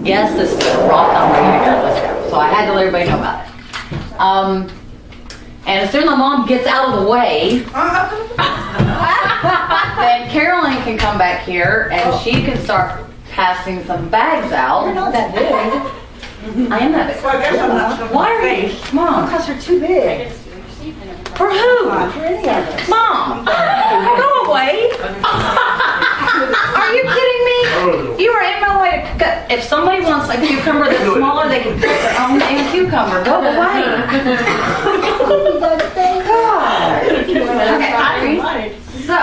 Yes, this is rock. I'm ready to go. Let's go. So I had to let everybody know about it. And as soon as my mom gets out of the way, then Carolyn can come back here and she can start passing some bags out. You're not that big. I am that big. Why are you, Mom? Because you're too big. For who? For any of us. Mom, go away. Are you kidding me? You are in my way. If somebody wants a cucumber that's smaller, they can pick their own damn cucumber. Go away. God. Okay, so,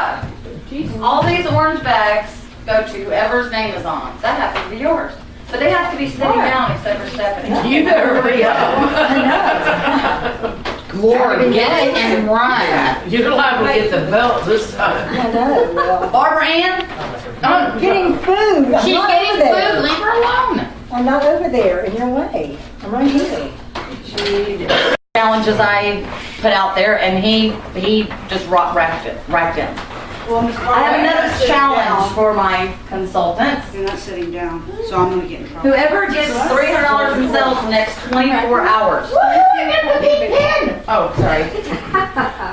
all these orange bags go to whoever's name is on. That happens to be yours. But they have to be sitting down except for Stephanie. You better hurry up. Lord, get it and run. You're liable to get the belt this time. I know. Well, Barbara Ann, I'm getting food. she's I'm not getting over there. food. Leave her alone. I'm not over there in your way. I'm right here. Challenges I put out there, and he just racked in. Well, Ms. I have Barber, another sitting challenge down. for my consultants. You're not sitting down, so I'm gonna get in trouble. Whoever gets $300 in sales in the next 24 hours. Oh, sorry.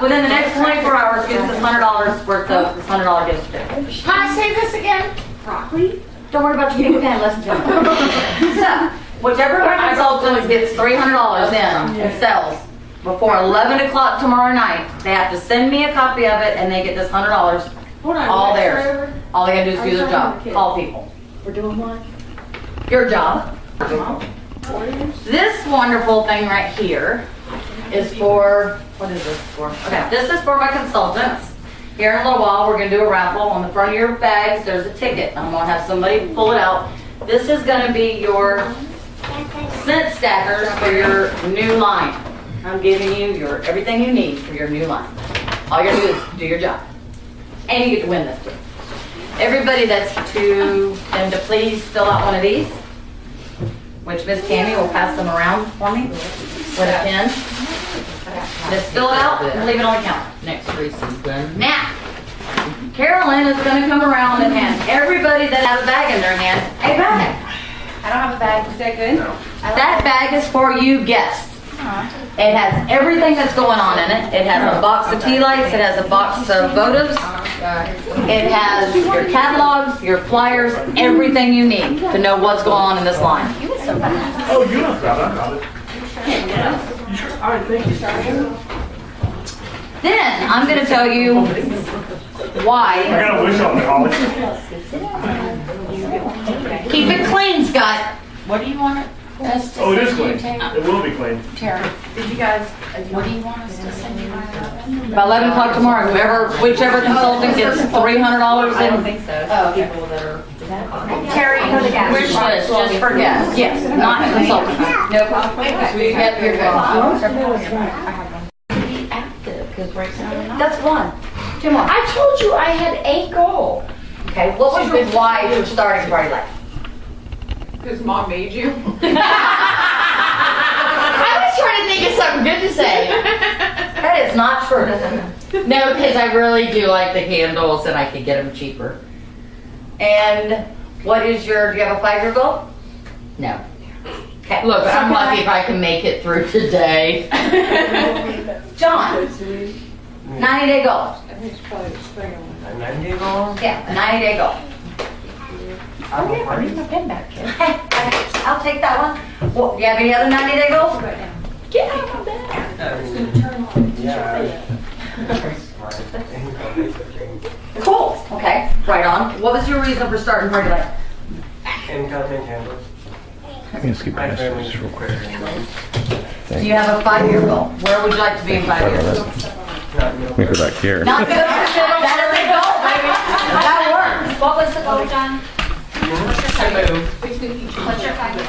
Within the next 24 hours gets this $100 worth of this $100 gift certificate. Can I say this again? Broccoli? Don't worry about your pen, listen to me. So, whichever consultant gets $300 in sales before 11 o'clock tomorrow night, they have to send me a copy of it and they get this $100 all theirs. All they gotta do is do their job, call people. We're doing what? Your job. This wonderful thing right here is for, what is this for? Okay, this is for my consultants. Here in a little while, we're gonna do a raffle. On the front of your bags, there's a ticket. I'm gonna have somebody pull it out. This is gonna be your scent stackers for your new line. I'm giving you everything you need for your new line. All you gotta do is do your job. And you get to win this too. Everybody that's to them to please fill out one of these, which Miss Tammy will pass them around for me with a pen. Just fill it out and leave it on the counter. Next recent then. Now, Carolyn is gonna come around and hand everybody that has a bag in their hand a bag. I don't have a bag. Is that good? That bag is for you guests. It has everything that's going on in it. It has a box of tea lights, it has a box of votives, it has your catalogs, your flyers, everything you need to know what's going on in this line. Oh, you don't grab it, I got it. All right, thank you. Then, I'm gonna tell you I why. got a wish on the Holly. Keep it clean, Scott. What do you want us to Oh, it is send you, clean. It will be clean. Tara? Did you guys, what do you want us to send you? By 11 o'clock tomorrow, whichever consultant gets $300 I don't in. think so. Oh, okay. People that are. Terry, wish list, just for guests. Yes, not consultants. No problem. Yep, you're good. Be active, because right now we're not. That's one. Two more. I told you I had a goal. Okay, what was your why for starting PartyLite? Because Mom made you. I was trying to think of something good to say. That is not true. No, because I really do like the candles and I could get them cheaper. And what is do you have a 5-year goal? No. Okay. Look, So I'm can lucky if I can make it through today. John, 90-day goal. A 90-day goal? Yeah, a 90-day goal. I'm a party. My pen back here. Hey, I'll take that one. Well, do you have any other 90-day goals? Get out of my bed. Yeah. Cool. Okay, right on. What was your reason for starting PartyLite? Income and handles. I'm gonna skip My past family's this real quick. Do you have a 5-year goal? Where would you like to be in 5 years? Not Let me go back here. Not good. That is a goal, baby. That works. What was the goal, John? What's your 5 years?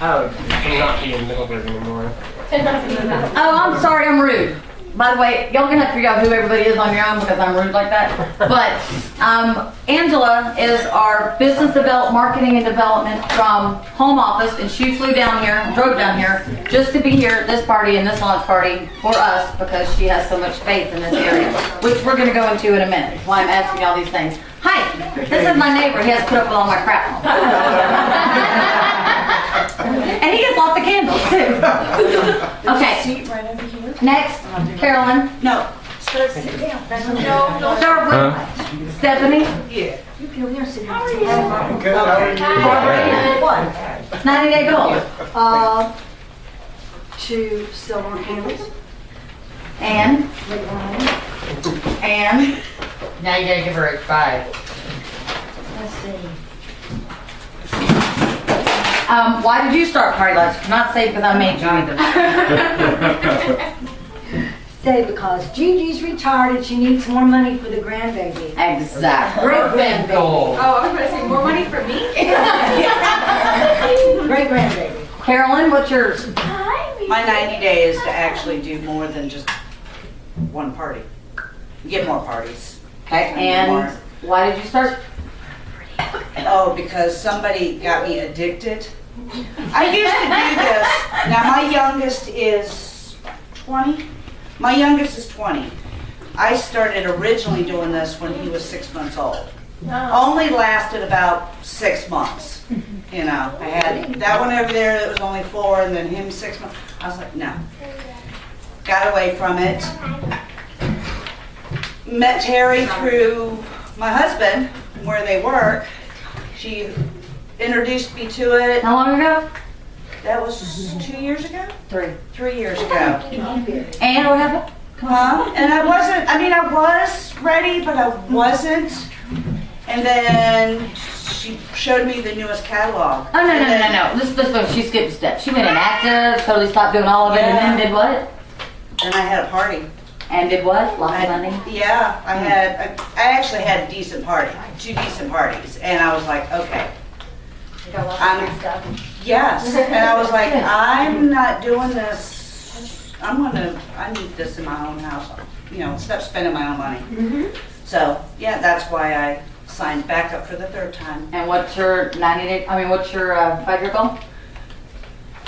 Oh, to not be in Middleburg anymore. Oh, I'm sorry, I'm rude. By the way, y'all gonna have to figure out who everybody is on your own because I'm rude like that. But Angela is our business marketing and development from home office, and she flew down here, drove down here, just to be here at this party and this launch party for us because she has so much faith in this area, which we're gonna go into in a minute. That's why I'm asking all these things. Hi, this is my neighbor. He has to put up with all my crap. And he gets lots of candles too. Okay, Seat right over here. next, Carolyn. No, Sit down. We'll start with Stephanie. You be over there sitting. What? 90-day goal. To sell more candles. And, Make money. and, Now you gotta give her a 5. Let's see. why did you start PartyLite? Not say because I made you either. Say because Gigi's retired and she needs more money for the grandbaby. Exactly. Great grandbaby. Goal. Oh, I was gonna say more money for me. Great grandbaby. Carolyn, what's yours? my 90 days to actually do more than just one party. Get more parties. Okay, and why did you start? Oh, because somebody got me addicted. I used to do this. Now my youngest is 20. My youngest is 20. I started originally doing this when he was 6 months old. Only lasted about 6 months. You know, I had that one over there that was only 4, and then him 6 months. I was like, no. Got away from it. Met Terry through my husband, where they work. She introduced me to it. How long ago? That was 2 years ago? 3. 3 years ago. And what happened? Huh? And I wasn't, I mean, I was ready, but I wasn't. And then she showed me the newest catalog. Oh, no. Let's she skipped a step. She went inactive, totally stopped doing all of it, and then did what? Then I had a party. And did what? Lots of money? Yeah, I actually had a decent party, 2 decent parties. And I was like, okay. Yes. And I was like, I'm not doing this. I need this in my own house. You know, stop spending my own money. So, yeah, that's why I signed back up for the 3rd time. And what's your 5-year goal?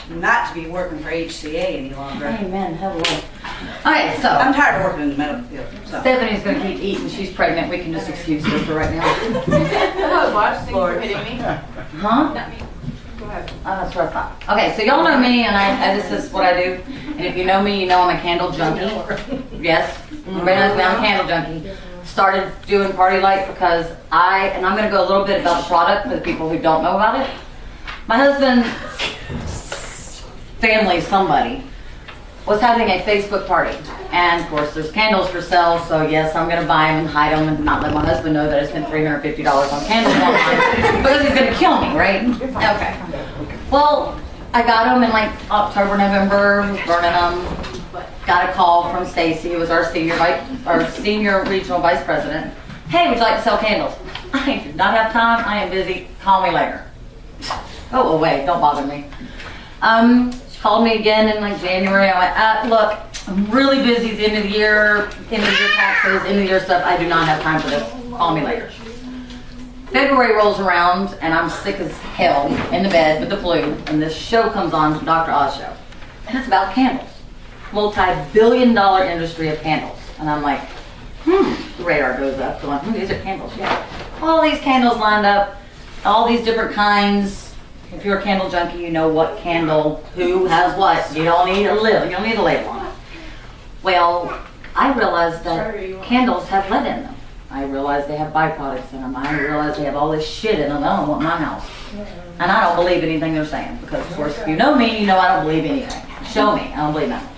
Not to be working for HCA any longer. Amen. Hello. Okay, so I'm tired of working in the medical field. So. Stephanie gonna keep eating. She's pregnant. We can just excuse her for right now. Watch, thanks for hitting me. Huh? Not me. Go ahead. Oh, that's what I thought. Okay, so y'all know me, and this is what I do. And if you know me, you know I'm a candle junkie. Yes, everybody knows me. I'm a candle junkie. Started doing PartyLite because and I'm gonna go a little bit about the product for the people who don't know about it. My husband's family, somebody, was having a Facebook party. And of course, there's candles for sale, so yes, I'm gonna buy them and hide them and not let my husband know that I spent $350 on candles online because he's gonna kill me, right? Okay. Well, I got them in like October, November, was burning them. Got a call from Stacy, who was our senior regional vice president. Hey, would you like to sell candles? I do not have time. I am busy. Call me later. Go away. Don't bother me. She called me again in like January. I went, look, I'm really busy at the end of the year taxes, end of the year stuff. I do not have time for this. Call me later. February rolls around and I'm sick as hell in the bed with the flu, and this show comes on, Dr. Oz show. And it's about candles. Multi-billion-dollar industry of candles. And I'm like, the radar goes up, going, these are candles, yeah. All these candles lined up, all these different kinds. If you're a candle junkie, you know what candle, who has what. You don't need a label, you don't need a label on it. Well, I realized that candles have lead in them. I realized they have byproducts in them. I realized they have all this shit in them. I don't want my house. And I don't believe anything they're saying. Because of course, if you know me, you know I don't believe anything. Show me, I don't believe nothing.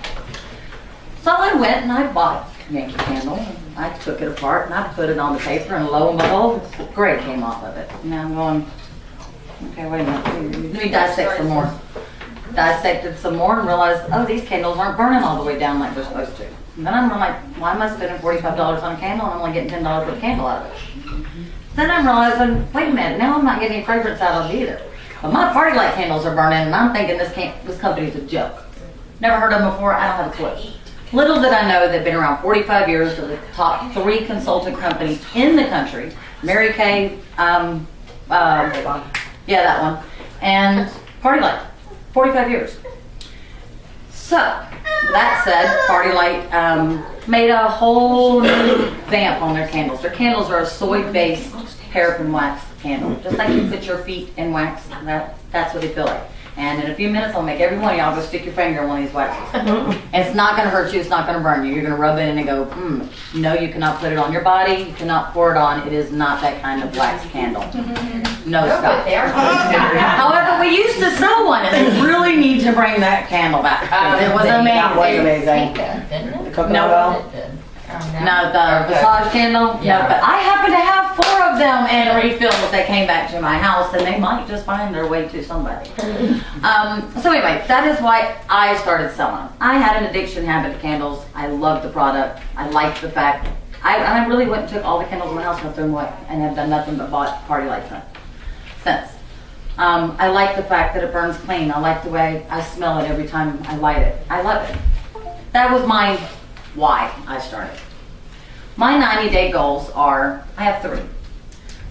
So I went and I bought a Yankee candle. I took it apart and I put it on the paper, and lo and behold, gray came off of it. Now I'm going, okay, wait a minute, let me dissect some more. Dissected some more and realized, oh, these candles aren't burning all the way down like they're supposed to. And then I'm like, why am I spending $45 on a candle and I'm only getting $10 for the candle out of it? Then I'm realizing, wait a minute, now I'm not getting any fragrance out of it either. But my PartyLite candles are burning, and I'm thinking this company's a joke. Never heard of them before, I don't have a clue. Little did I know they've been around 45 years. They're the top 3 consultant companies in the country. Mary Kay, yeah, that one, and PartyLite, 45 years. So, that said, PartyLite made a whole new vamp on their candles. Their candles are a soy-based paraffin wax candle. Just like you put your feet in wax, that's what they feel like. And in a few minutes, I'll make every one of y'all go stick your finger in one of these waxes. And it's not gonna hurt you, it's not gonna burn you. You're gonna rub it in and go, no, you cannot put it on your body, you cannot pour it on. It is not that kind of wax candle. No, stop. However, we used to sell one, and they really need to bring that candle back. It was amazing. That was amazing. The coconut oil? No, the massage candle? Yeah. No, but I happen to have 4 of them in refills that came back to my house, and they might just find their way to somebody. So anyway, that is why I started selling them. I had an addiction habit to candles. I loved the product. I liked the fact. I really went and took all the candles in my house and threw them away, and have done nothing but bought PartyLite since. I like the fact that it burns clean. I like the way I smell it every time I light it. I love it. That was my why I started. My 90-day goals are, I have 3.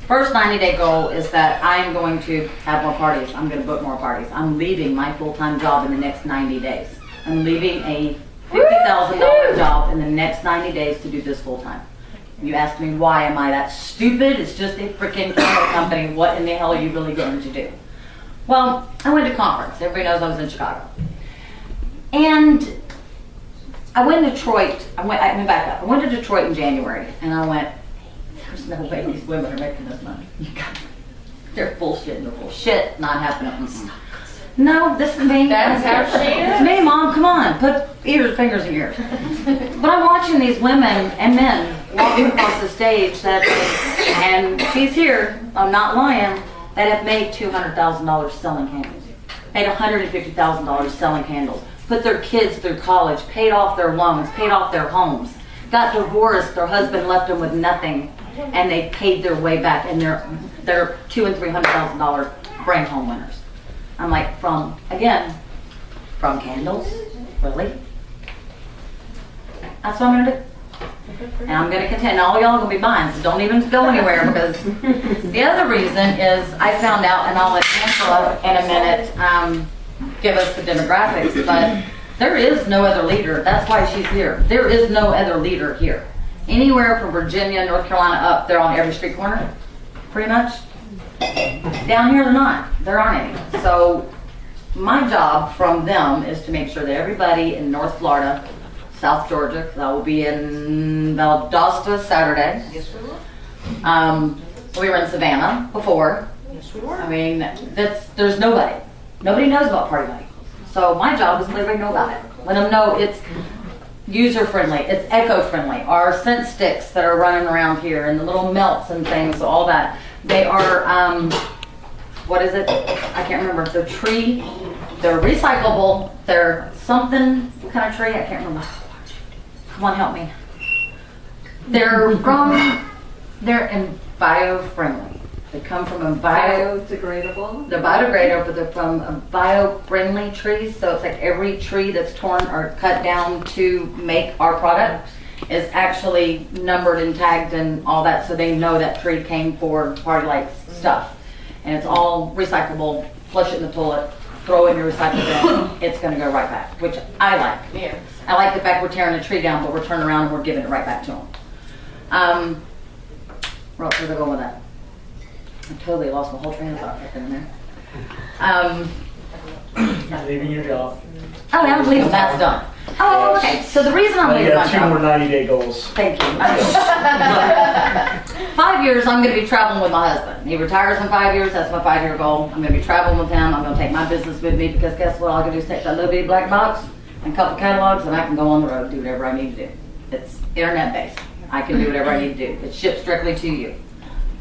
First 90-day goal is that I am going to have more parties. I'm going to book more parties. I'm leaving my full-time job in the next 90 days. I'm leaving a $50,000 job in the next 90 days to do this full-time. You ask me, why am I that stupid? It's just a freaking candle company. What in the hell are you really going to do? Well, I went to conference. Everybody knows I was in Chicago. And I went to Detroit. I went back up. I went to Detroit in January, and I went, there's no way these women are making this money. They're bullshit. They're bullshit. Not happening. No, this is me. That's how she is. It's me, Mom. Come on. Put fingers in yours. But I'm watching these women and men walking across the stage and she's here, I'm not lying, that have made $200,000 selling candles. Made $150,000 selling candles. Put their kids through college, paid off their loans, paid off their homes, got divorced, their husband left them with nothing, and they paid their way back, and they're $200,000 and $300,000 brain home winners. I'm like, from candles? Really? That's what I'm gonna do. And I'm gonna continue. All y'all are gonna be buying, so don't even go anywhere, because the other reason is I found out, and I'll let Angela in a minute give us the demographics, but there is no other leader. That's why she's here. There is no other leader here. Anywhere from Virginia, North Carolina up, they're on every street corner, pretty much. Down here, they're not. There aren't any. So my job from them is to make sure that everybody in North Florida, South Georgia, because I will be in Valdosta Saturday. Yes, we will. We were in Savannah before. Yes, we were. I mean, there's nobody. Nobody knows about PartyLite. So my job is to let everybody know about it. Let them know it's user-friendly, it's eco-friendly. Our scent sticks that are running around here, and the little melts and things, all that. They are, what is it? I can't remember. They're recyclable. They're something, what kind of tree? I can't remember. Come on, help me. They're bio-friendly. They come from a Biodegradable. they're biodegradable, but they're from a bio-friendly trees. So it's like every tree that's torn or cut down to make our product is actually numbered and tagged and all that, so they know that tree came for PartyLite stuff. And it's all recyclable. Flush it in the toilet, throw it in your recycle bin. It's going to go right back, which I like. Yeah. I like the fact we're tearing a tree down, but we're turning around and we're giving it right back to them. Where else was I going with that? I totally lost my whole train of thought right then and there. Leaving your job. Oh, I'm leaving. That's done. Oh, okay. So the reason I'm Now you leaving my got 2 more job. 90-day goals. Thank you. 5 years, I'm going to be traveling with my husband. He retires in 5 years. That's my 5-year goal. I'm going to be traveling with him. I'm going to take my business with me, because guess what? All I can do is take that little bitty black box and a couple catalogs, and I can go on the road and do whatever I need to do. It's internet based. I can do whatever I need to do. It ships directly to you.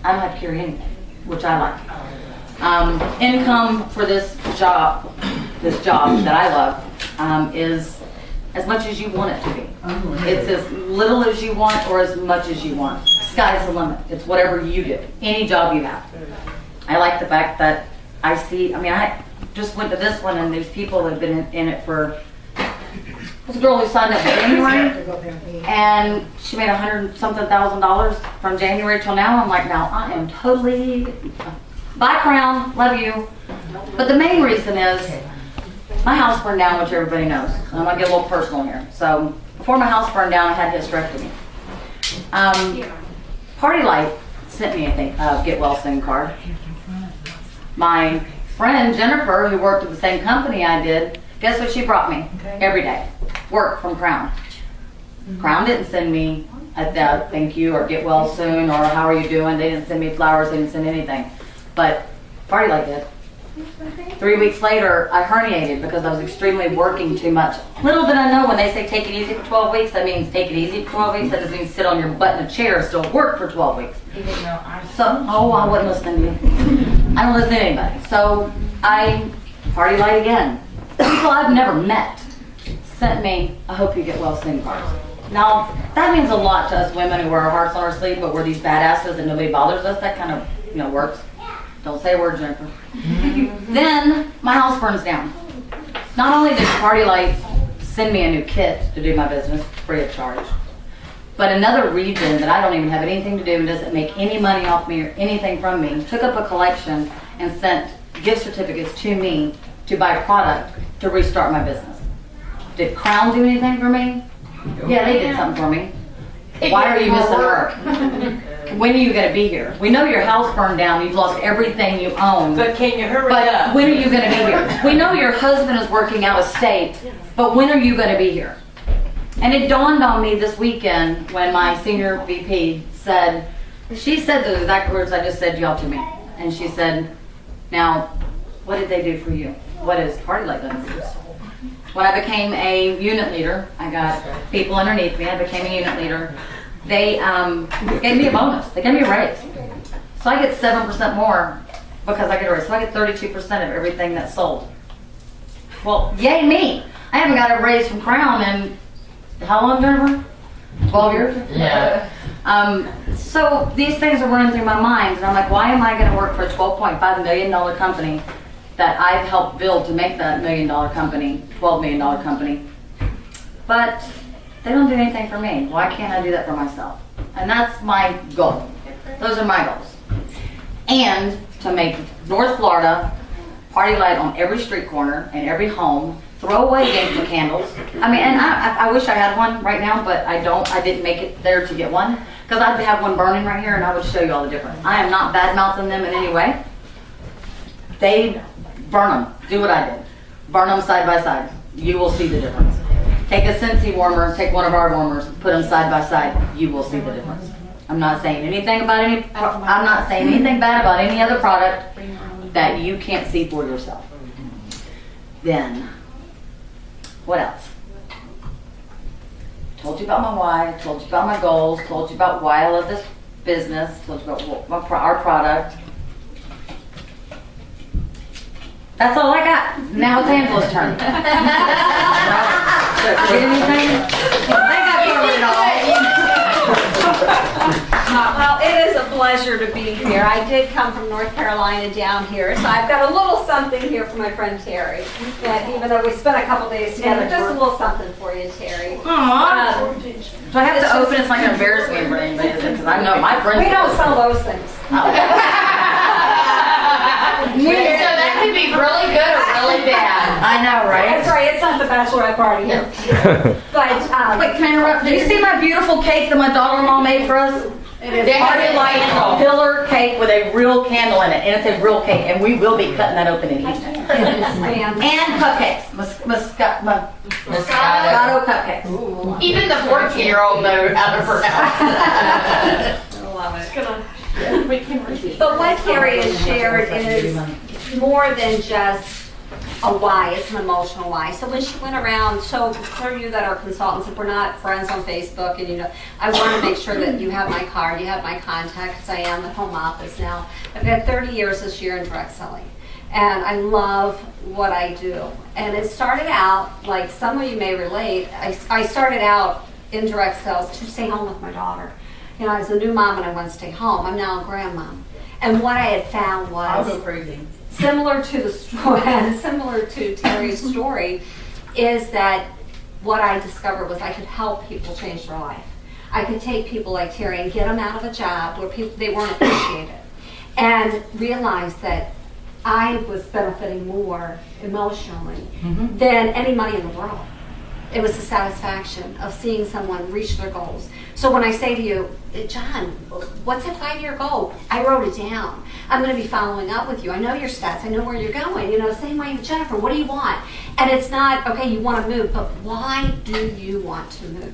I don't have to carry anything, which I like. Income for this job that I love, is as much as you want it to be. It's as little as you want or as much as you want. Sky's the limit. It's whatever you do, any job you have. I like the fact that I just went to this one, and these people have been in it for, there's a girl who signed up in January, and she made $100,000 from January till now. I'm like, now I am totally, bye Crown, love you. But the main reason is, my house burned down, which everybody knows. I'm gonna get a little personal here. So before my house burned down, I had hysterectomy. PartyLite sent me a get well soon card. My friend, Jennifer, who worked at the same company I did, guess what she brought me every day? Work from Crown. Crown didn't send me a thank you or get well soon or how are you doing. They didn't send me flowers. They didn't send anything. But PartyLite did. 3 weeks later, I herniated because I was extremely working too much. Little did I know when they say take it easy for 12 weeks, that means take it easy for 12 weeks. That doesn't mean sit on your butt in a chair and still work for 12 weeks. So, I wasn't listening to you. I don't listen to anybody. So, I PartyLite again. People I've never met sent me, I hope you get well soon cards. Now, that means a lot to us women who wear our hearts on our sleeve, but we're these badasses and nobody bothers us. That kind of, works. Don't say a word, Jennifer. Then my house burns down. Not only did PartyLite send me a new kit to do my business free of charge, but another region that I don't even have anything to do and doesn't make any money off me or anything from me took up a collection and sent gift certificates to me to buy product to restart my business. Did Crown do anything for me? Yeah, they did something for me. Why are you missing work? When are you going to be here? We know your house burned down. You've lost everything you own. But can you hurry But up? when are you going to be here? We know your husband is working out of state, but when are you going to be here? And it dawned on me this weekend when my senior VP said, she said the exact words I just said to y'all to me. And she said, now, what did they do for you? What is PartyLite done for you? When I became a unit leader, I got people underneath me. I became a unit leader. They gave me a bonus. They gave me a raise. So I get 7% more because I get a raise. So I get 32% of everything that's sold. Well, yay me. I haven't got a raise from Crown in how long, Jennifer? 12 years? Yeah. So these things are running through my mind. And I'm like, why am I going to work for a $12.5 million company that I've helped build to make that $1 million company, $12 million company? But they don't do anything for me. Why can't I do that for myself? And that's my goal. Those are my goals. And to make North Florida PartyLite on every street corner and every home, throw away gangster candles. I mean, and I wish I had one right now, but I don't. I didn't make it there to get one because I'd have one burning right here and I would show you all the difference. I am not bad-mouthing them in any way. They burn them. Do what I did. Burn them side by side. You will see the difference. Take a Scentsy warmer, take one of our warmers, put them side by side. You will see the difference. I'm not saying anything about I'm not saying anything bad about any other product that you can't see for yourself. Then, what else? Told you about my why, told you about my goals, told you about why I love this business, told you about our product. That's all I got. Now it's Angela's turn. Did anything? I think I covered it all. Well, it is a pleasure to be here. I did come from North Carolina down here, so I've got a little something here for my friend Terry. That even though we spent a couple days together, just a little something for you, Terry. Aww. Do I have to open it? It's not going to embarrass me for anybody, because I know my friends. We don't sell those things. So that could be really good or really bad. I know, right? That's right, it's not the bachelorette party here. But, Wait, can I interrupt? Did you see my beautiful cake that my daughter-in-law made for us? it is PartyLite pillar cake with a real candle in it, and it's a real cake, and we will be cutting that open and eating it. And cupcakes, Moscato cupcakes. Even the 14-year-old know how to pronounce that. I love it. But what Terry has shared is more than just a why, it's an emotional why. So when she went around, so for you that are consultants, if we're not friends on Facebook, and I want to make sure that you have my card, you have my contact, because I am the home office now. I've had 30 years this year in direct selling. And I love what I do. And it started out, like some of you may relate, I started out in direct sales to stay home with my daughter. I was a new mom and I wanted to stay home. I'm now a grandmom. And what I had found was I'll go crazy. similar to the story, similar to Terry's story, is that what I discovered was I could help people change their life. I could take people like Terry and get them out of a job where they weren't appreciated, and realize that I was benefiting more emotionally than any money in the world. It was the satisfaction of seeing someone reach their goals. So when I say to you, John, what's that 5-year goal? I wrote it down. I'm going to be following up with you. I know your stats. I know where you're going. You know, same way with Jennifer. What do you want? And it's not, okay, you want to move, but why do you want to move?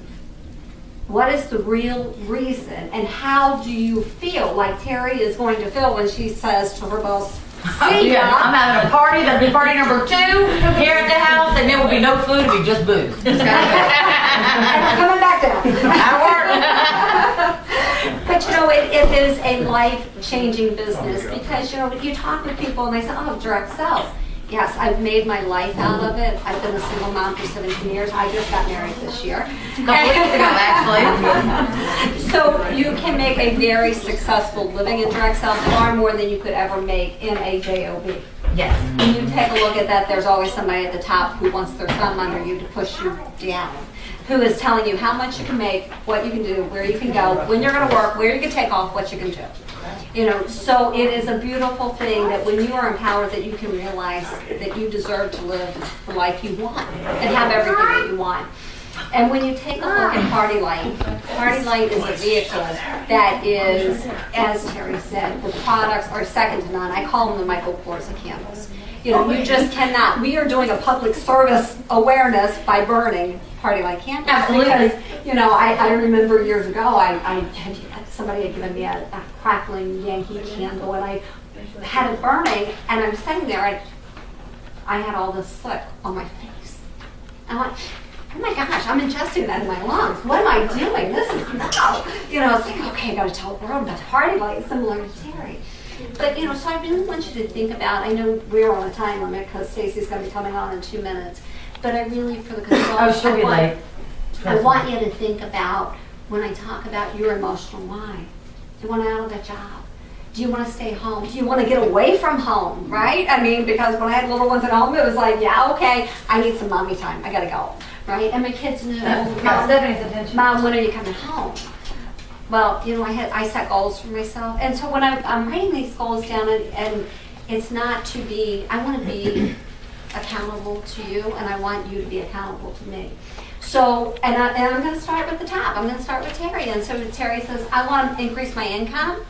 What is the real reason? And how do you feel like Terry is going to feel when she says to her boss, see ya. I'm having a party. That'll be party number 2 here at the house, and there will be no food. It'll be just booze. And I'm coming back down. But you know, it is a life-changing business because, you know, you talk with people and they say, oh, direct sales. Yes, I've made my life out of it. I've been a single mom for 17 years. I just got married this year. A couple weeks ago, actually. So you can make a very successful living in direct sales, far more than you could ever make in a JOB. Yes. When you take a look at that, there's always somebody at the top who wants their thumb under you to push you down, who is telling you how much you can make, what you can do, where you can go, when you're going to work, where you can take off, what you can do. You know, so it is a beautiful thing that when you are empowered that you can realize that you deserve to live the life you want and have everything that you want. And when you take a look at PartyLite, PartyLite is a vehicle that is, as Terry said, the products are second to none. I call them the Michael Kors of candles. You know, you just cannot. We are doing a public service awareness by burning PartyLite candles. Absolutely. Because, you know, I remember years ago, somebody had given me a crackling Yankee candle, and I had it burning, and I'm sitting there, I had all this slick on my face. I'm like, oh my gosh, I'm ingesting that in my lungs. What am I doing? This is no. You know, it's like, okay, I gotta tell the world about PartyLite, similar to Terry. But, you know, so I really want you to think about, I know we're on a time limit because Stacy's gonna be coming on in 2 minutes, but I really, for the consultants, she'll be late. I want you to think about when I talk about your emotional why. Do you want out of that job? Do you want to stay home? Do you want to get away from home, right? I mean, because when I had little ones at home, it was like, yeah, okay, I need some mommy time. I got to go, right? And my kids knew, Mom, when are you coming home? Well, you know, I set goals for myself. And so when I'm writing these goals down, and it's not to be, I want to be accountable to you, and I want you to be accountable to me. So, and I'm going to start with the top. I'm going to start with Terry. And so Terry says, I want to increase my income.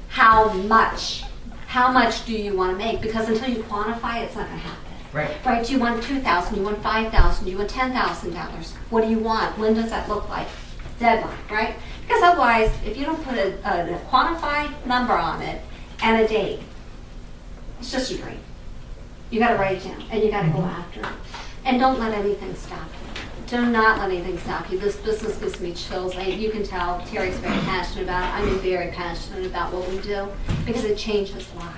How much? How much do you want to make? Because until you quantify, it's not going to happen. Right. Right? Do you want $2,000? Do you want $5,000? Do you want $10,000? What do you want? When does that look like? Deadline, right? Because otherwise, if you don't put a quantified number on it and a date, it's just a dream. You got to write it down, and you got to go after it. And don't let anything stop you. Do not let anything stop you. This business gives me chills. You can tell Terry's very passionate about it. I'm very passionate about what we do because it changes lives.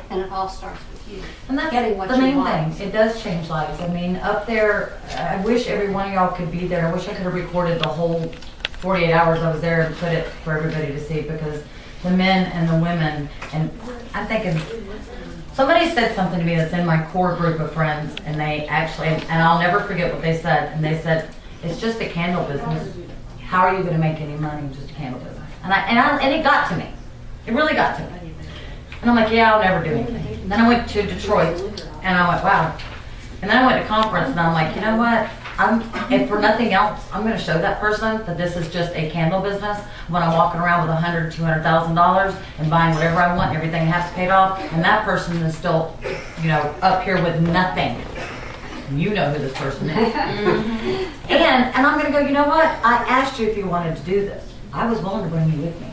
And it all starts with you. And that's getting what the you main want. thing. It does change lives. I mean, up there, I wish every one of y'all could be there. I wish I could have recorded the whole 48 hours I was there and put it for everybody to see, because the men and the women, and I'm thinking, somebody said something to me that's in my core group of friends, and they actually, and I'll never forget what they said, and they said, it's just a candle business. How are you going to make any money in just a candle business? And it got to me. It really got to me. And I'm like, yeah, I'll never do anything. And then I went to Detroit, and I went, wow. And then I went to conference, and I'm like, you know what? If for nothing else, I'm going to show that person that this is just a candle business when I'm walking around with $100,000, $200,000 and buying whatever I want, and everything has to pay it off, and that person is still, you know, up here with nothing. You know who this person is. And I'm going to go, you know what? I asked you if you wanted to do this. I was willing to bring you with me.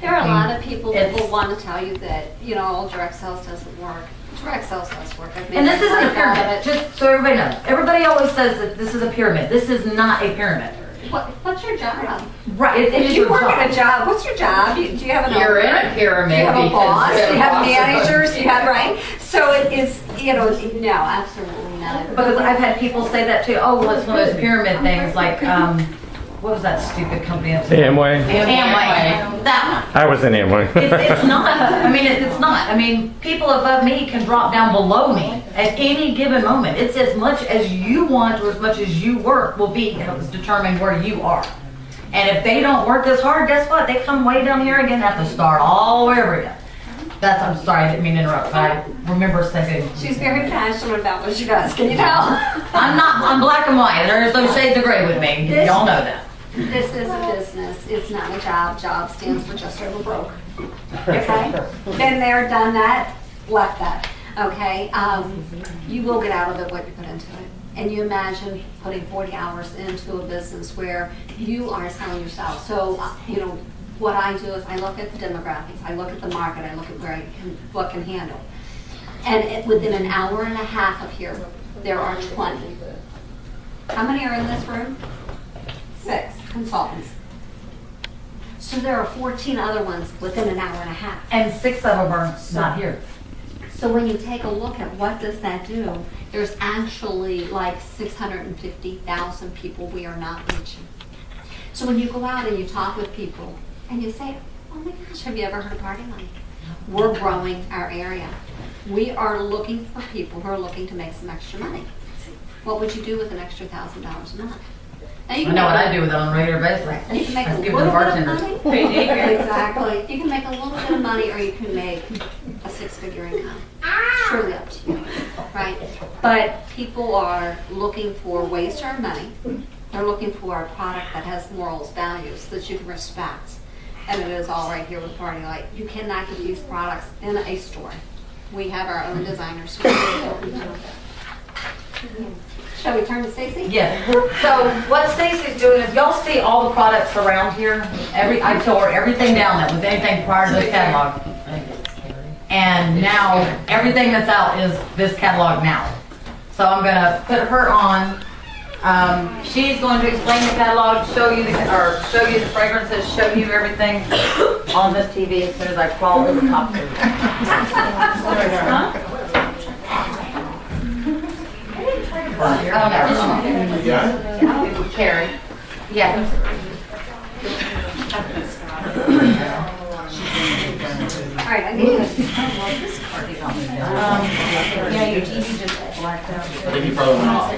There are a lot of people that will want to tell you that, you know, direct sales doesn't work. Direct sales does work. And this isn't a pyramid, just so everybody knows. Everybody always says that this is a pyramid. This is not a pyramid. What's your job? Right, it If is you your work job. at a job, what's your job? Do you have an You're in owner? a pyramid. Do you have a because boss? you're Do the you have boss of managers? us. Do you have, right? So it is, you know, no, absolutely not. Because I've had people say that too. Oh, well, it's one of those pyramid things like, what was that stupid company? Amway. Amway. That one. I was in Amway. It's not. I mean, it's not. I mean, people above me can drop down below me at any given moment. It's as much as you want or as much as you work will be determined where you are. And if they don't work as hard, guess what? They come way down here again and have to start all over again. I'm sorry, I didn't mean to interrupt, but I remember thinking. She's very passionate about what she does, can you tell? I'm black and white, there's no shades of gray with me, y'all know that. This is a business, it's not a job. Job stands for just over broke. Okay? Been there, done that, left that. Okay? You will get out of it what you put into it. And you imagine putting 40 hours into a business where you are selling yourself. So, what I do is I look at the demographics, I look at the market, I look at what can handle. And within an hour and a half of here, there are 20. How many are in this room? 6 consultants. So there are 14 other ones within an hour and a half. And 6 of them are not here. So when you take a look at what does that do, there's actually like 650,000 people we are not reaching. So when you go out and you talk with people and you say, oh my gosh, have you ever heard of PartyLite? We're growing our area. We are looking for people who are looking to make some extra money. What would you do with an extra $1,000 a month? Now, you I know what I do with it on a regular basis. You can make I a just give little it to bit the of bartenders. money. Exactly. You can make a little bit of money, or you can make a 6-figure income. It's truly up to you, right? But people are looking for ways to earn money. They're looking for a product that has morals, values that you can respect, and it is all right here with PartyLite. You cannot get these products in a store. We have our own designers. Shall we turn to Stacy? Yes. So what Stacy's doing is, y'all see all the products around here. I tore everything down that was anything prior to this catalog. And now everything that's out is this catalog now. So I'm gonna put her on. She's going to explain the catalog, show you the fragrances, show you everything on this TV as soon as I crawl over the top of it. Oh, no. Carrie. Yeah. All right, I need to. Yeah, your TV just blacked out. I think you probably went off.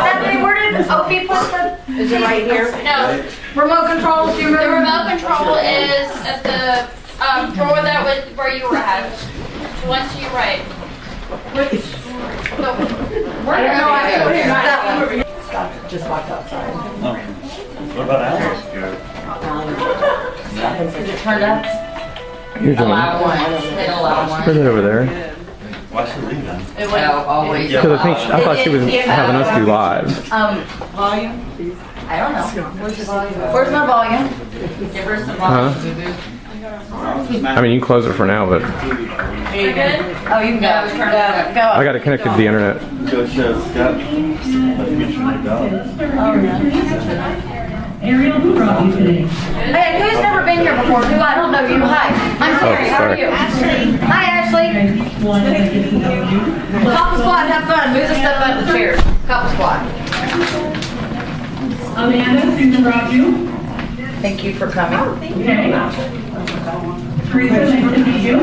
Stephanie, where did Opie put the? Is it right here? No, Remote control, do you the remember? remote control is at the drawer where you were at. Once you right. Where? No, I Scott just walked outside. What about Alex? Is it turned up? Here's one. Allow one. Hit allow one. Where's it over there? Why should we leave then? Oh, always. Because I thought she was having us do live. Volume? I don't know. Where's the volume? Where's my volume? Give her some volume. I mean, you can close it for now, but Are you good? Oh, you can go. Turn it up. Go. I got it connected to the internet. Go show Scott. Let me get your name down. Ariel, who brought you today? Hey, who's never been here before? I don't know you. Hi. I'm Terry. How are sorry. you? Ashley. Hi, Ashley. Couple squat. Have fun. Move the stuff out of the chairs. Couple squat. Amanda, who brought you? Thank you for coming. Okay. Teresa, nice to meet you.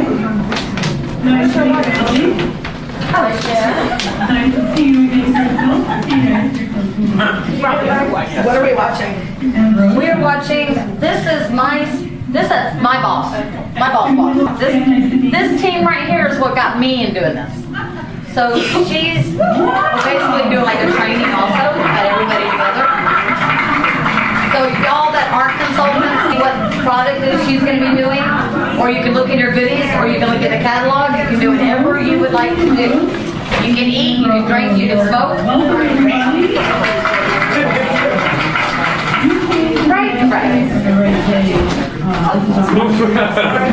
Nice to meet you, Ellie. Nice to see you again, Crystal. What are we watching? We are watching. This is my boss. My boss. This team right here is what got me in doing this. So she's basically doing like a training also, got everybody together. So y'all that aren't consultants, see what product is she's going to be doing, or you can look at her goodies, or you can look at the catalog. You can do whatever you would like to do. You can eat, you can drink, you can smoke. Right.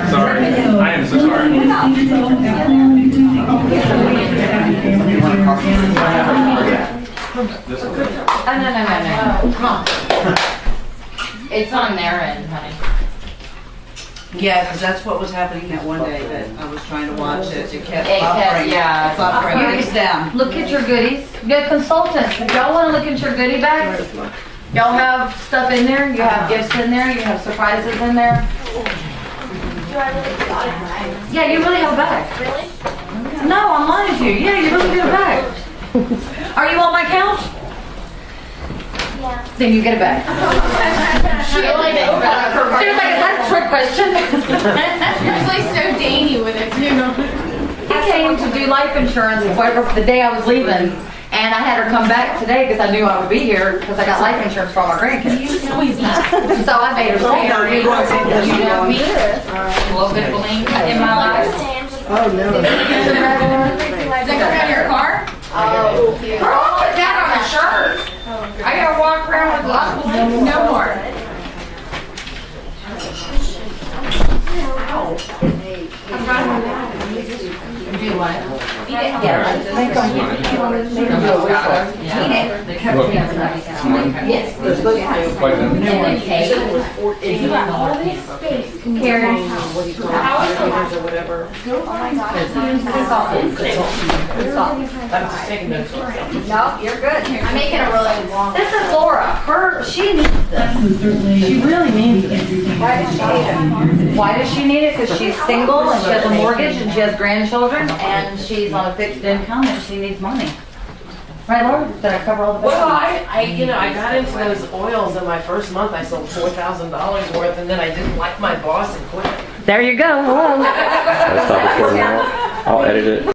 Sorry. I am so sorry. No. Come on. It's on their end, honey. Yeah, because that's what was happening that one day that I was trying to watch it. It kept It kept- buffering. yeah. Buffering. It's down. Look at your goodies. You got consultants. If y'all want to look at your goodie bags, y'all have stuff in there. You have gifts in there. You have surprises in there. Yeah, you really have a bag. Really? No, I'm lying to you. Yeah, you really get a bag. Are you on my couch? Yeah. Then you get a bag. She only made She was like, is that a trick question? life insurance the day I was leaving. And I had her come back today because I knew I would be here because I got life insurance for all my grandkids. So I made her stay. You know me, a little bit of bling in my life. Oh, no. Is that coming out of your car? Oh, girl, put that on a shirt. I gotta walk around with lots of bling, no more. Do what? Yeah, I think I'm. Yes. Carrie. No, you're good. I'm making a really long. This is Laura. She needs this. She really means everything. Why does she need it? Because she's single and she has a mortgage and she has grandchildren and she's on a fixed income and she needs money. Right, Laura? Did I cover all the bases? Well, I got into those oils in my first month. I sold $4,000 worth, and then I didn't like my boss and quit. There you go. Hello. I'll stop recording now. I'll edit it.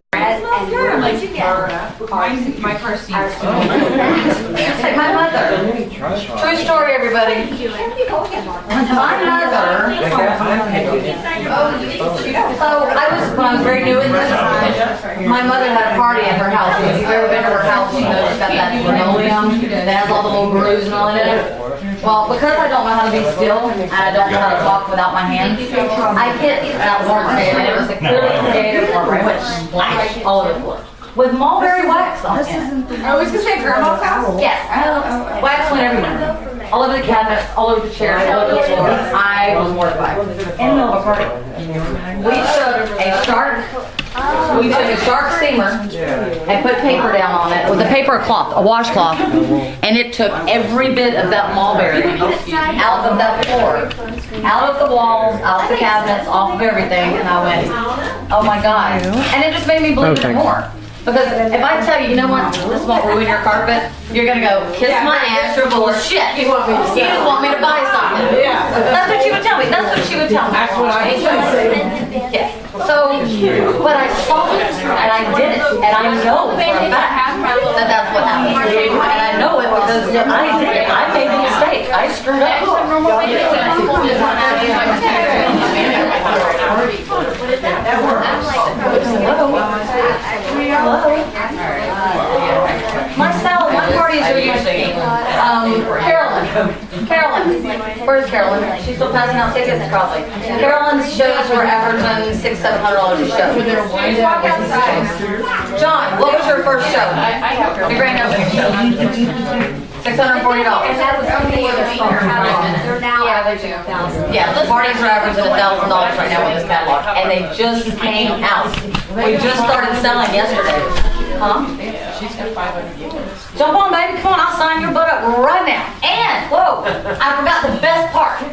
My car seat. Like my mother. True story, everybody. My mother. So when I was very new at this, my mother had a party at her house. If you've ever been to her house, you know she's got that linoleum that has all the little grooves and all in it. Well, because I don't know how to be still and I don't know how to talk without my hands, I hit that warmer and it was a clearly creative warmer. It went splash all over the floor. With mulberry wax on it. I was gonna say grandma's house? Yes. Wax went everywhere. All over the cabinets, all over the chairs, all over the floor. I was mortified. In the middle of a party. We took a shark steamer and put paper down on it. It was a paper cloth, a washcloth, and it took every bit of that mulberry out of that floor, out of the walls, out of the cabinets, off of everything, and I went, oh my God. And it just made me believe it more. Because if I tell you, you know what, this won't ruin your carpet, you're gonna go, kiss my ass, you're full of shit. You just want me to buy something. Yeah. That's what she would tell me. That's what she would tell me. That's what I say. Yes. So, but I saw it and I did it, and I know for a fact that that's what happened. And I know it because I did it. I made the mistake. I screwed up. Marcel, what parties are you usually? Carolyn. Where's Carolyn? She's still passing out tickets, probably. Carolyn's shows were averaging $600-700 a show. John, what was your first show? Your grand opening show. $640. And that was only in the summer. They're now averaging $1,000. Yeah, the parties are averaging $1,000 right now with this catalog, and they just came out. We just started selling yesterday. Huh? She's got 500 units. Jump on, baby. Come on, I'll sign your butt up right now. And, whoa, I forgot the best part.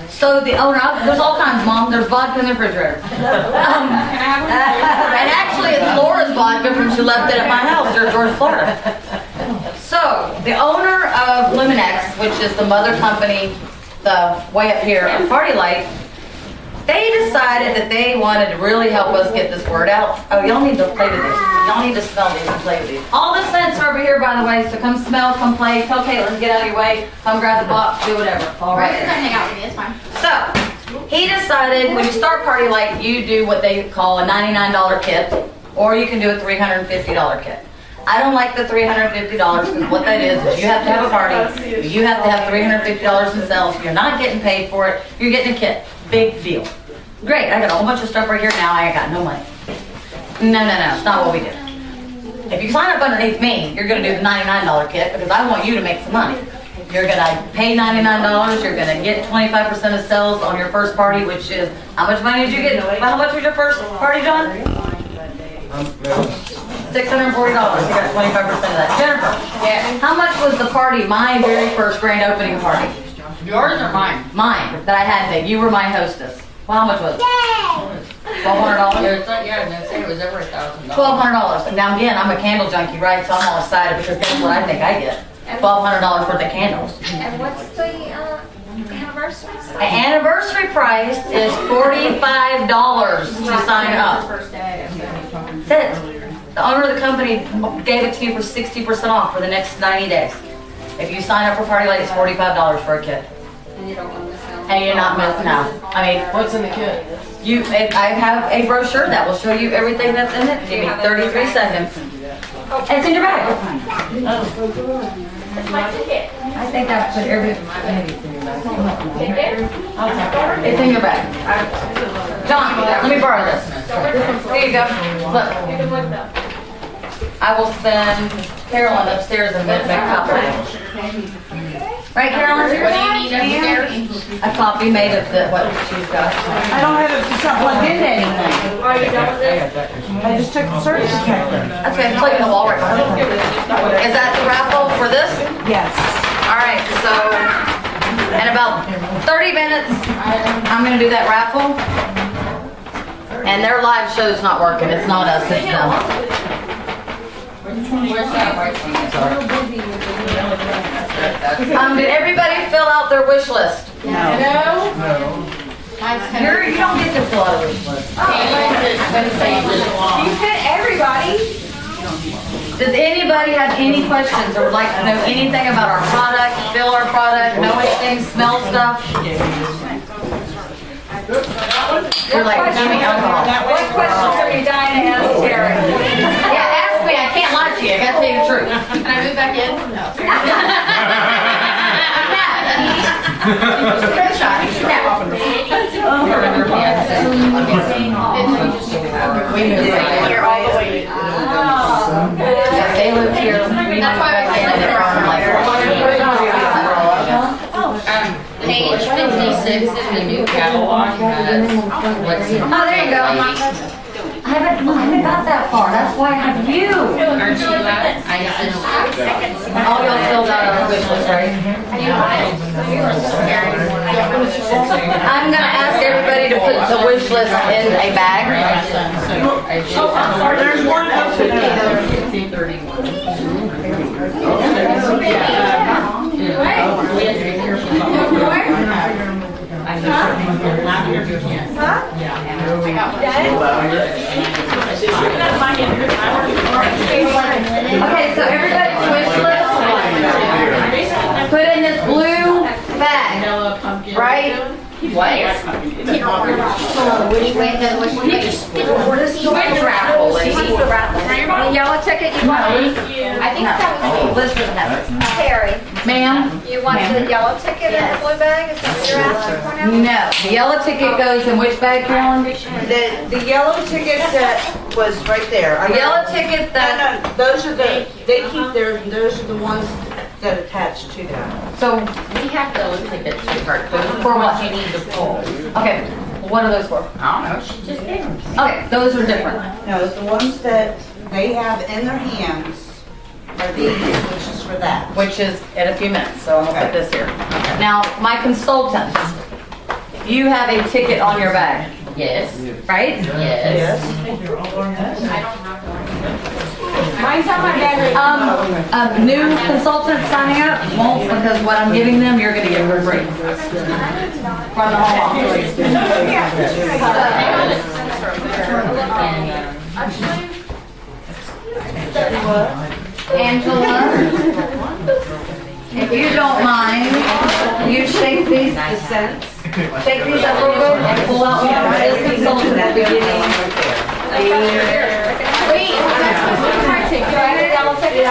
So the owner, there's all kinds, Mom. There's vodka in the refrigerator. And actually, it's Laura's vodka from she left it at my house in Georgia, Florida. So the owner of Luminex, which is the mother company, the way up here of PartyLite, they decided that they wanted to really help us get this word out. Oh, y'all need to play with these. Y'all need to smell these and play with these. All the scents are over here, by the way, so come smell, come play. Tell Caitlin, get out of your way. Come grab the box, do whatever. All right. Come hang out with me, it's fine. So, he decided when you start PartyLite, you do what they call a $99 kit, or you can do a $350 kit. I don't like the $350 because what that is you have to have a party, you have to have $350 in sales, you're not getting paid for it, you're getting a kit. Big deal. Great, I got a whole bunch of stuff right here now, I ain't got no money. No, it's not what we do. If you sign up underneath me, you're gonna do the $99 kit because I want you to make some money. You're gonna pay $99, you're gonna get 25% of sales on your first party, which is, how much money did you get? How much was your first party, John? $640, you got 25% of that. Jennifer, Yeah. how much was the party, my very first grand opening party? Yours or mine? Mine, that I had that you were my hostess. Well, how much was it? $1,200? Yeah, no, say it was over $1,000. $1,200. And now again, I'm a candle junkie, right? So I'm all excited because guess what I think I get? $1,200 worth of candles. And what's the anniversary? The anniversary price is $45 to sign up. First day. That's it. The owner of the company gave it to you for 60% off for the next 90 days. If you sign up for PartyLite, it's $45 for a kit. And you don't want to miss out. And you're not missing out. I mean, What's in the kit? I have a brochure that will show you everything that's in it. Give me 33 seconds. It's in your bag. That's my ticket. I think I put maybe it's in your bag. It's in your bag. John, let me borrow this. Here you go. Look, You can look though. I will send Carolyn upstairs and make a copy. Right, Carolyn? What do you need upstairs? A copy made of what she's got. I don't have it, it's not plugged into anything. Are you done with this? I just took the service connector. That's okay, plug in the wall right now. Is that the raffle for this? Yes. All right, so in about 30 minutes, I'm gonna do that raffle. And their live show's not working. It's not us, it's them. Did everybody fill out their wish list? No. You don't get to fill out a wish list. You said everybody. Does anybody have any questions or would like to know anything about our product, feel our product, know anything, smell stuff? You're like, give me alcohol. What questions are you dying to ask Terry? Yeah, ask me. I can't lie to you. I gotta tell you the truth. Can I move back in? No. You're all the way. They live here. That's why I Page 56 in the new catalog has what's in Oh, there you go. I haven't got that far. That's why I have you. Aren't you glad? I just. All y'all filled out our wish list, right? I'm gonna ask everybody to put the wish list in a bag. There's one open Okay, so everybody's wish list. Put in this blue bag, right? What? Which way the raffle, lady? The yellow ticket, you want, I think that was. Liz doesn't have it. Terry, Ma'am? you want the yellow ticket in the blue bag? Is that what you're asking for now? No. The yellow ticket goes in which bag, Carolyn? The yellow ticket that was right there. The yellow ticket that, No, those are they keep those are the ones that attach to that. so, We have those tickets, sweetheart. For what? You need to pull. okay, what are those for? I don't know, she just gave them. Okay, those are different. No, the ones that they have in their hands are these, which is for that. Which is in a few minutes, so I'm gonna put this here. Now, my consultants, you have a ticket on your bag, Yes. right? Yes. Mine's on my bag right now. New consultants signing up won't, because what I'm giving them, you're gonna get for free. From the whole Angela, if you don't mind, you shake these cents. Shake these up real good and pull out one of this consultant will be getting Wait, that's my ticket. Do I get a yellow ticket?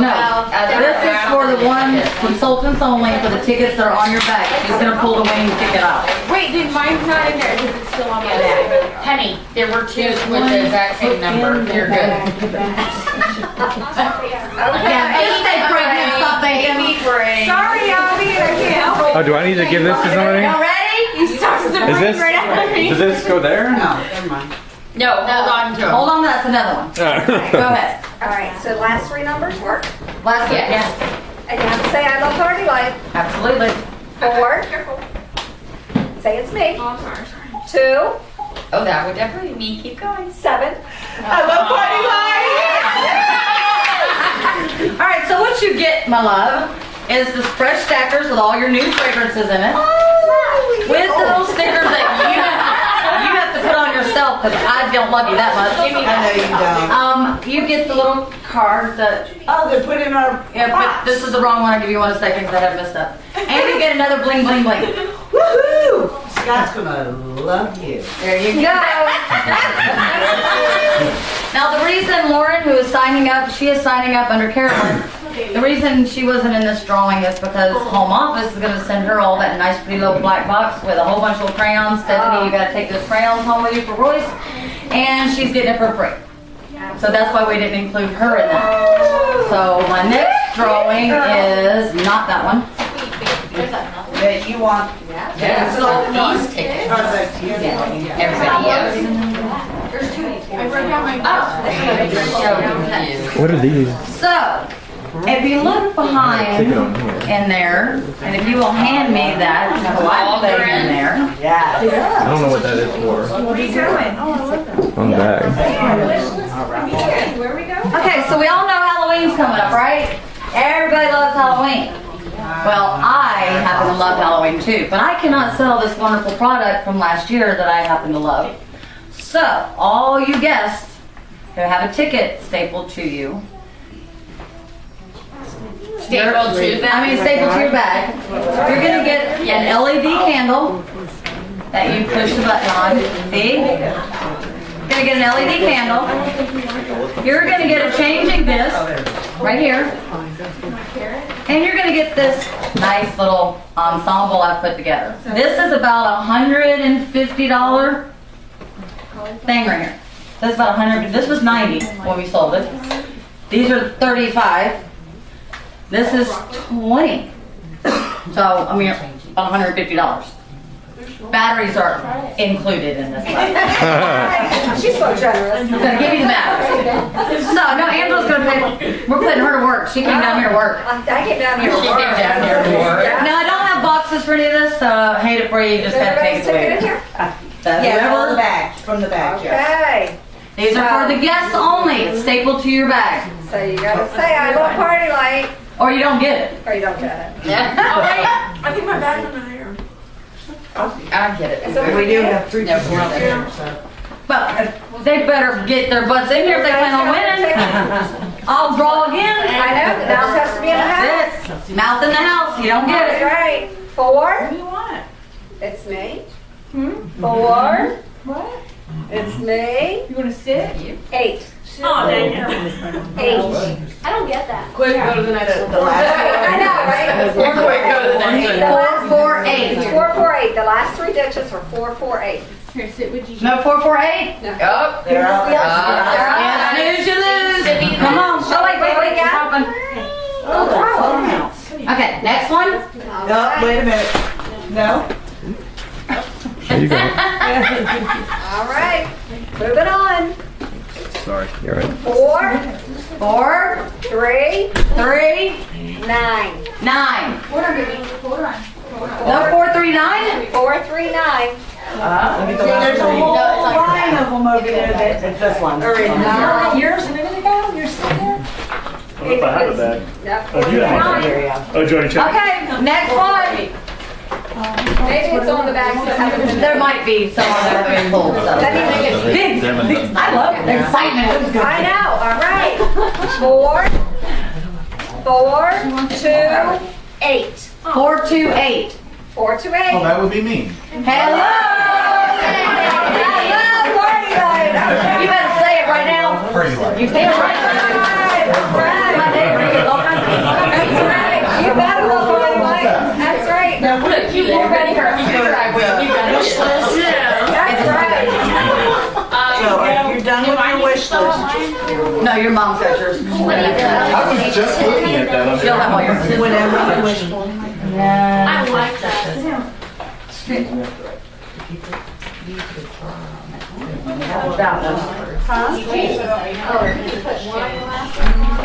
No, this is for the ones, consultants only, for the tickets that are on your back. She's gonna pull the winning ticket out. Wait, then mine's not in there because it's still on my bag. Honey, there were two with the exact same number. You're good. Yeah, just stay pregnant, stop thinking. Sorry, Abby, I can't help it. Oh, do I need to give this to somebody? Y'all ready? He starts to Is break this, right out of me. does this go there? No, never mind. No, hold on to them. Hold on, that's another one. Go ahead. All right, so last three numbers work. Last one. Yes. And you have to say I love PartyLite. Absolutely. 4. Say it's me. Oh, I'm sorry. 2. Oh, that would definitely be me. Keep going. 7. I love PartyLite! All right, so what you get, my love, is the fresh stackers with all your new fragrances in it. With little stickers that you have to put on your because I don't love you that much. I know you don't. You get the little card that, Oh, they put in our yeah, but box. this is the wrong one. I'll give you 1 second because I have messed up. And you get another bling, bling, bling. Woohoo! Scott's gonna love you. There you go. Now the reason Lauren, who is signing up, she is signing up under Carolyn. The reason she wasn't in this drawing is because home office is gonna send her all that nice pretty little black box with a whole bunch of crayons. Stephanie, you gotta take those crayons home with you for Royce. And she's getting it for free. So that's why we didn't include her in that. So my next drawing is not that one. That you want. Yeah. So these tickets. Everybody else. I broke out my What are these? So, if you look behind in there, and if you will hand me that black thing in there. Yeah. I don't know what that is for. Where are you going? Oh, I love that. On the bag. Where are we going? Okay, so we all know Halloween's coming up, right? Everybody loves Halloween. Well, I happen to love Halloween too, but I cannot sell this wonderful product from last year that I happen to love. So, all you guests who have a ticket stapled to you, stapled to your bag, you're gonna get an LED candle that you push the button on. See? You're gonna get an LED candle. You're gonna get a changing disc right here. And you're gonna get this nice little ensemble I've put together. This is about $150 thing right here. This is about 100. This was 90 when we sold it. These are 35. This is 20. So I mean, about $150. Batteries are included in this. She's so generous. I'm gonna give you the batteries. So no, Angela's gonna pay. We're putting her to work. She came down here to work. I came down here to She work. came down here to work. Now I don't have boxes for any of this, so I hate it for you. You just gotta take it Everybody's away. taking it here? That's Yeah, from the whatever. bag, from the bag, Jeff. Okay. These are for the guests only. It's stapled to your bag, So you gotta say, I love PartyLite, or you don't get it. or you don't get it. Oh, wait. I think my bag's under there. I get it. We do have 3 people out there, so. But they better get their butts in here if they plan on winning. I'll draw again. I know, the mouse has to be in the house. That's it. Mouth in the house. You don't get That's it. right. 4. What do you want? It's me. 4. What? It's me. You want to sit? 8. Oh, dang it. 8. I don't get that. Quick, go to the next one. The last I know, right? Quick, go to the next one. 448. 448. The last 3 digits are 448. Here, sit with you. No 448. Yup. They're all Yeah, snooze you lose. Come on. Oh wait. You're popping. Okay, next one. Oh, wait a minute. No? There you go. All right. Moving on. Sorry, you're right. 4, 4, 3, 3, 9. 9. Hold on, baby. Hold on. No 439. 439. There's a whole line of them over there that. It's this one. Years a minute ago, you're still there? What if I have a bag? Yep. Oh, you have a bag. Oh, do you already checked? Okay, next one. Maybe it's on the back. So it hasn't been- There might be someone that have been pulled. So. Let me make it. Big. I love it. The excitement. It was good. I know, all right. 4, 4, 2, 8. 428. 4 to 8. Oh, that would be me. Hello. You better say it right now. PartyLite. You can't write it. My name is all kinds of stuff. That's right. You better love PartyLite. That's right. Now, look, you already heard me. I will. You got wish list. That's right. So, if you're done with your wish list, No, your mom's got yours. I was just looking at that. She'll have all yours. whatever you wish for. I like that.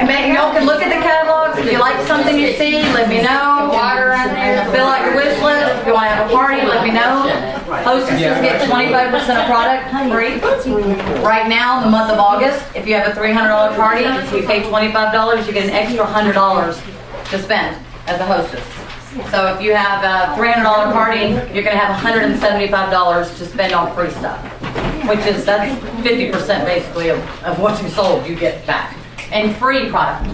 And y'all can look at the catalogs. If you like something you see, let me know. Fill out your wish list. If you want to have a party, let me know. Hostesses get 25% of product free. Right now, in the month of August, if you have a $300 party, you pay $25, you get an extra $100 to spend as a hostess. So if you have a $300 party, you're going to have $175 to spend on free stuff. which is, that's 50% basically of what you sold, you get back. And free product.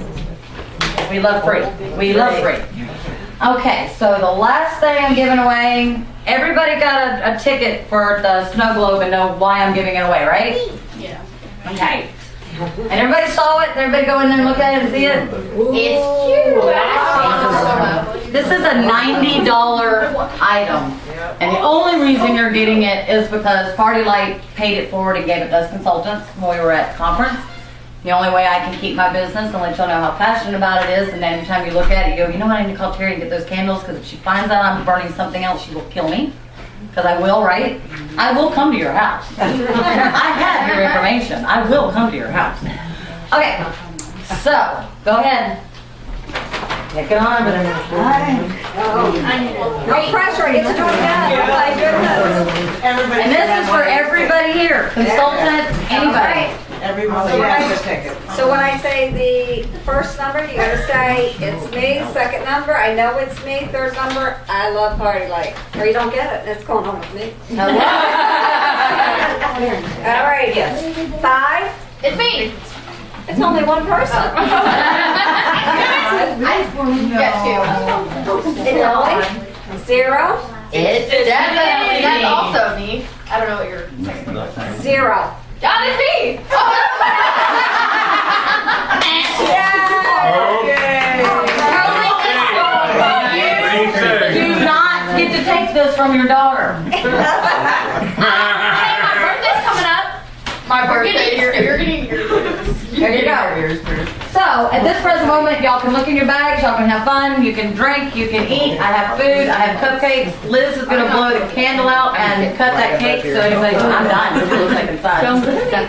We love free. We love free. Okay, so the last thing I'm giving away, everybody got a ticket for the snow globe and know why I'm giving it away, right? Yeah. Okay. And everybody saw it? Everybody go in there and look at it and see it? It's cute. This is a $90 item. And the only reason you're getting it is because PartyLite paid it forward and gave it to us consultants when we were at the conference. The only way I can keep my business and let y'all know how passionate about it is, and then every time you look at it, you go, you know what, I need to call Terry and get those candles, because if she finds out I'm burning something else, she will kill me. Because I will, right? I will come to your house. I have your information. I will come to your house. Okay, so, go ahead. Take it on over there. No pressure, I get to do it again. Oh my goodness. And this is for everybody here, consultant, anybody. Everybody has a ticket. So when I say the first number, you gotta say, it's me. Second number, I know it's me. Third number, I love PartyLite. Or you don't get it, it's going home with me. All right, yes. 5. It's me. It's only one person. Got 2. It's only 0. It's definitely. That's also me. I don't know what you're saying. 0. God, it's me. You do not get to take this from your daughter. Hey, my birthday's coming up. My birthday, You're getting yours. there you go. So, at this present moment, y'all can look in your bags, y'all can have fun, you can drink, you can eat. I have food, I have cupcakes. Liz is gonna blow the candle out and cut that cake so anybody, I'm done, it looks like inside.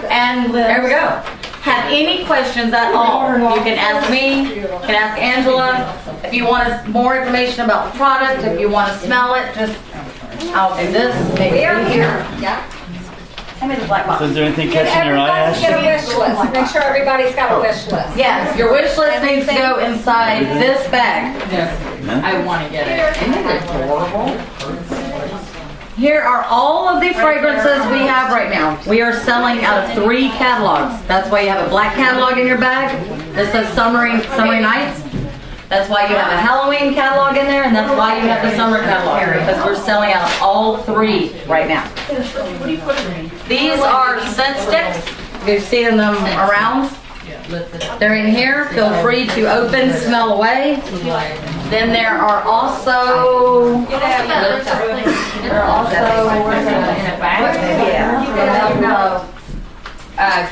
And there we go. Have any questions at all, you can ask me, you can ask Angela. If you want more information about the product, if you want to smell it, just, I'll do this. We are here. Yeah. Send me the black box. So is there anything catching your eye, Everybody's got a Ashley? wish list. Make sure everybody's got a wish list. Yes, your wish list needs to go inside this bag. I want to get it. Isn't it adorable? Here are all of the fragrances we have right now. We are selling out of 3 catalogs. That's why you have a black catalog in your bag. This says summery nights. That's why you have a Halloween catalog in there, and that's why you have the summer catalog, because we're selling out of all 3 right now. These are scent sticks. You've seen them around. They're in here. Feel free to open, smell away. Then there are also,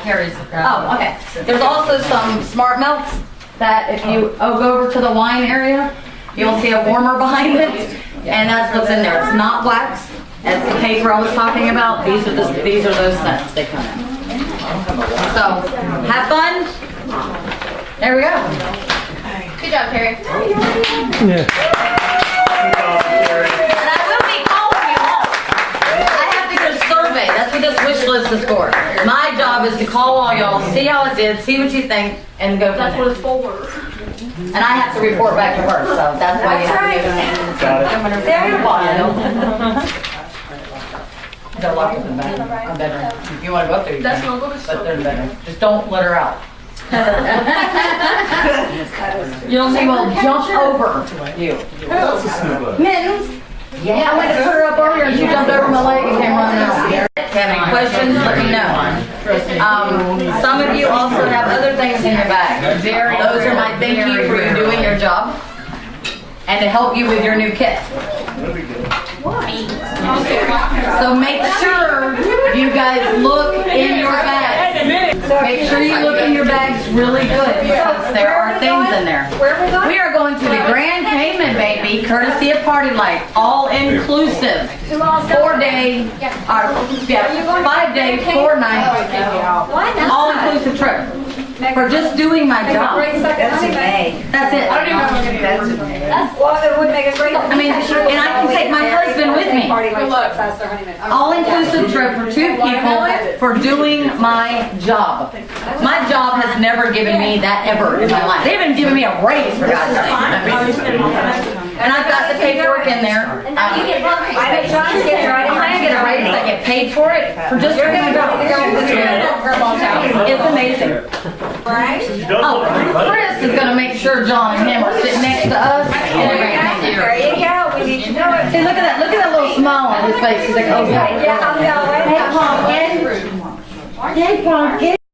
Carrie's. oh, okay. There's also some smart melts that if you go over to the wine area, you'll see a warmer behind it, and that's what's in there. It's not wax. It's the paper I was talking about. These are those scents they come in. So, have fun. There we go. Good job, Terry. And I will be calling you all. I have to get a survey. That's what this wish list is for. My job is to call all y'all, see how it did, see what you think, and go from That's what there. it's for. And I have to report back to her, so that's why you have to give it. There you go. They're locked in the bedroom. If you want to go up there, you That's can. not good. But they're in the bedroom. Just don't let her out. You'll see will jump over you. Mittens. Yeah, I went to put her up earlier and she jumped over my leg and came running out. If you have any questions, let me know. Some of you also have other things in your bag. Those are my thank you for you doing your job and to help you with your new kit. So make sure you guys look in your bag. Make sure you look in your bags really good because there are things in there. Where are we going? We are going to the Grand Cayman, baby, courtesy of PartyLite, all inclusive. 4-day, 5-day, 4-night, Why not? all inclusive trip for just doing my Make a job. great second honeymoon. That's it. I don't even know what I'm gonna do. Well, it would make a great. I mean, and I can take my husband with me. All inclusive trip for 2 people for doing my job. My job has never given me that ever in my life. They haven't given me a raise for God's sake. And I've got the paperwork in there. I bet John's getting her. I get a raise, I get paid for it for just $300. Grandma's house. It's amazing. You don't look like Chris is gonna make sure John and him are sitting next to us. There you go, we need to know it. See, look at that little smile on his face. He's like, oh, Yeah, I'm going. Hey, Pumpkin. Hey, Pumpkin.